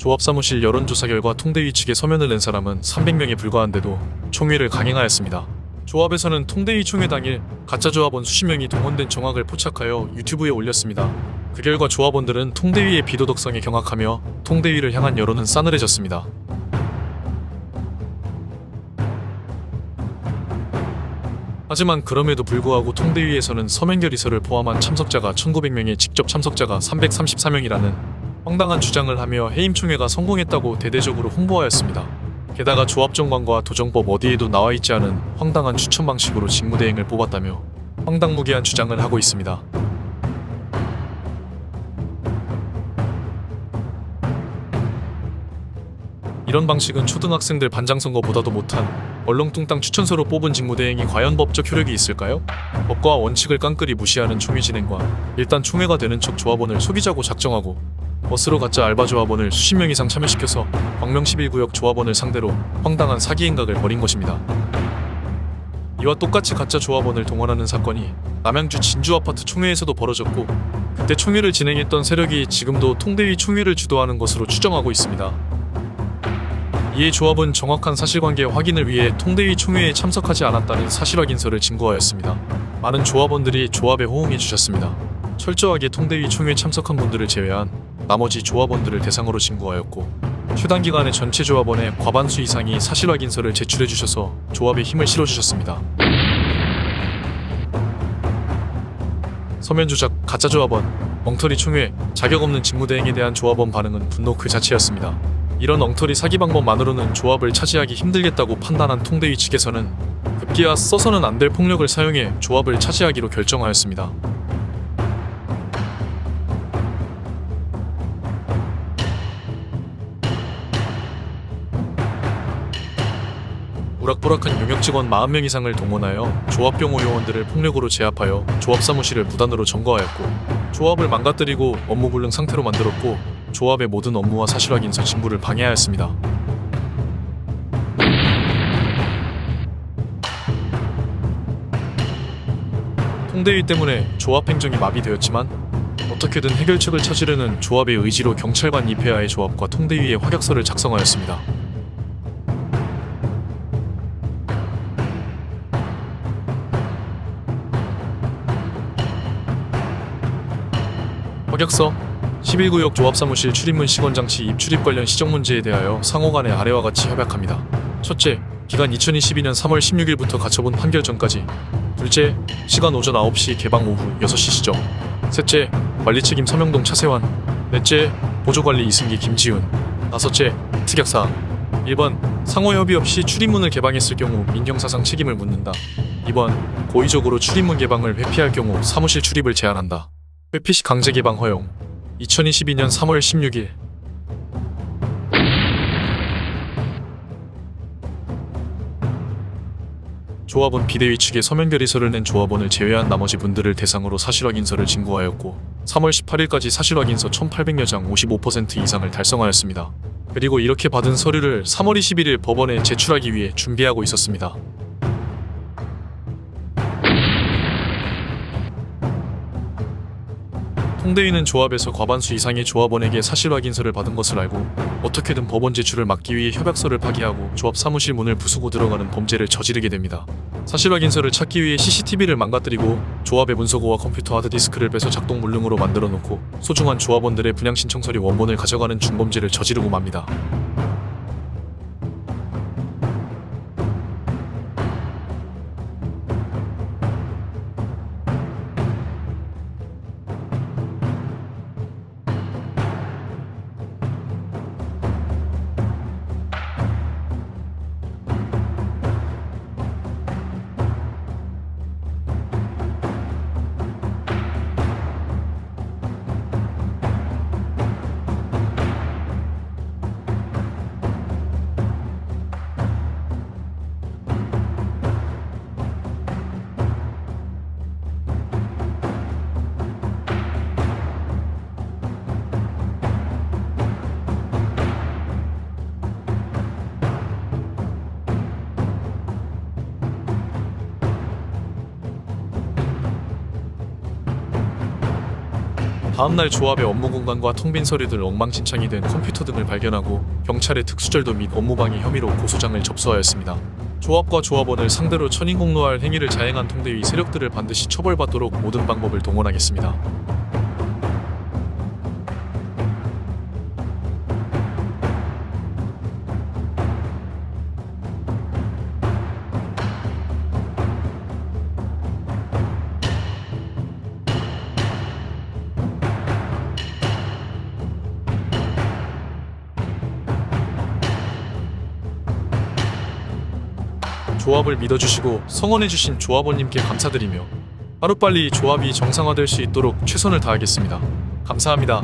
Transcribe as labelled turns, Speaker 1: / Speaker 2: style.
Speaker 1: 조합 사무실 여론조사 결과 통대위 측에 서면을 낸 사람은 300명에 불과한데도 총회를 강행하였습니다. 조합에서는 통대위 총회 당일 가짜 조합원 수십 명이 동원된 정황을 포착하여 유튜브에 올렸습니다. 그 결과 조합원들은 통대위의 비도덕성에 경악하며 통대위를 향한 여론은 싸늘해졌습니다. 하지만 그럼에도 불구하고 통대위에서는 서면 결의서를 포함한 참석자가 1900명에 직접 참석자가 334명이라는 황당한 주장을 하며 해임총회가 성공했다고 대대적으로 홍보하였습니다. 게다가 조합정관과 도정법 어디에도 나와있지 않은 황당한 추천 방식으로 직무대행을 뽑았다며 황당무계한 주장을 하고 있습니다. 이런 방식은 초등학생들 반장선거보다도 못한 얼렁뚱땅 추천서로 뽑은 직무대행이 과연 법적 효력이 있을까요? 법과 원칙을 깡그리 무시하는 총회 진행과 일단 총회가 되는 척 조합원을 속이자고 작정하고 버스로 가짜 알바 조합원을 수십 명 이상 참여시켜서 광명 11구역 조합원을 상대로 황당한 사기 행각을 벌인 것입니다. 이와 똑같이 가짜 조합원을 동원하는 사건이 남양주 진주아파트 총회에서도 벌어졌고 그때 총회를 진행했던 세력이 지금도 통대위 총회를 주도하는 것으로 추정하고 있습니다. 이에 조합은 정확한 사실관계 확인을 위해 통대위 총회에 참석하지 않았다는 사실확인서를 진구하였습니다. 많은 조합원들이 조합에 호응해 주셨습니다. 철저하게 통대위 총회에 참석한 분들을 제외한 나머지 조합원들을 대상으로 진구하였고 휴단 기간에 전체 조합원의 과반수 이상이 사실확인서를 제출해 주셔서 조합에 힘을 실어주셨습니다. 서면 조작, 가짜 조합원, 엉터리 총회, 자격 없는 직무대행에 대한 조합원 반응은 분노 그 자체였습니다. 이런 엉터리 사기 방법만으로는 조합을 차지하기 힘들겠다고 판단한 통대위 측에서는 급기야 써서는 안 될 폭력을 사용해 조합을 차지하기로 결정하였습니다. 우락부락한 용역 직원 40명 이상을 동원하여 조합 경호 요원들을 폭력으로 제압하여 조합 사무실을 무단으로 점거하였고 조합을 망가뜨리고 업무 불능 상태로 만들었고 조합의 모든 업무와 사실확인서 진부를 방해하였습니다. 통대위 때문에 조합 행정이 마비되었지만 어떻게든 해결책을 찾으려는 조합의 의지로 경찰관 이폐하의 조합과 통대위의 확약서를 작성하였습니다. 확약서 11구역 조합사무실 출입문 시건장치 입출입 관련 시정 문제에 대하여 상호간에 아래와 같이 협약합니다. 첫째, 기간 2022년 3월 16일부터 가처분 판결 전까지. 둘째, 시간 오전 9시 개방 오후 6시 시정. 셋째, 관리책임 서명동 차세환. 넷째, 보조관리 이승기 김지훈. 다섯째, 특약사항 1번, 상호협의 없이 출입문을 개방했을 경우 민형사상 책임을 묻는다. 2번, 고의적으로 출입문 개방을 회피할 경우 사무실 출입을 제한한다. 회피시 강제 개방 허용. 2022년 3월 16일. 조합원 비대위 측에 서면 결의서를 낸 조합원을 제외한 나머지 분들을 대상으로 사실확인서를 진구하였고 3월 18일까지 사실확인서 1800여 장 55% 이상을 달성하였습니다. 그리고 이렇게 받은 서류를 3월 21일 법원에 제출하기 위해 준비하고 있었습니다. 통대위는 조합에서 과반수 이상의 조합원에게 사실확인서를 받은 것을 알고 어떻게든 법원 제출을 막기 위해 협약서를 파기하고 조합 사무실 문을 부수고 들어가는 범죄를 저지르게 됩니다. 사실확인서를 찾기 위해 CCTV를 망가뜨리고 조합의 문서고와 컴퓨터 하드디스크를 빼서 작동 불능으로 만들어 놓고 소중한 조합원들의 분양 신청 서류 원본을 가져가는 중범죄를 저지르고 맙니다. 다음날 조합의 업무 공간과 텅 빈 서류들, 엉망진창이 된 컴퓨터 등을 발견하고 경찰에 특수절도 및 업무방해 혐의로 고소장을 접수하였습니다. 조합과 조합원을 상대로 천인공노할 행위를 자행한 통대위 세력들을 반드시 처벌받도록 모든 방법을 동원하겠습니다. 조합을 믿어주시고 성원해주신 조합원님께 감사드리며 하루빨리 조합이 정상화될 수 있도록 최선을 다하겠습니다. 감사합니다.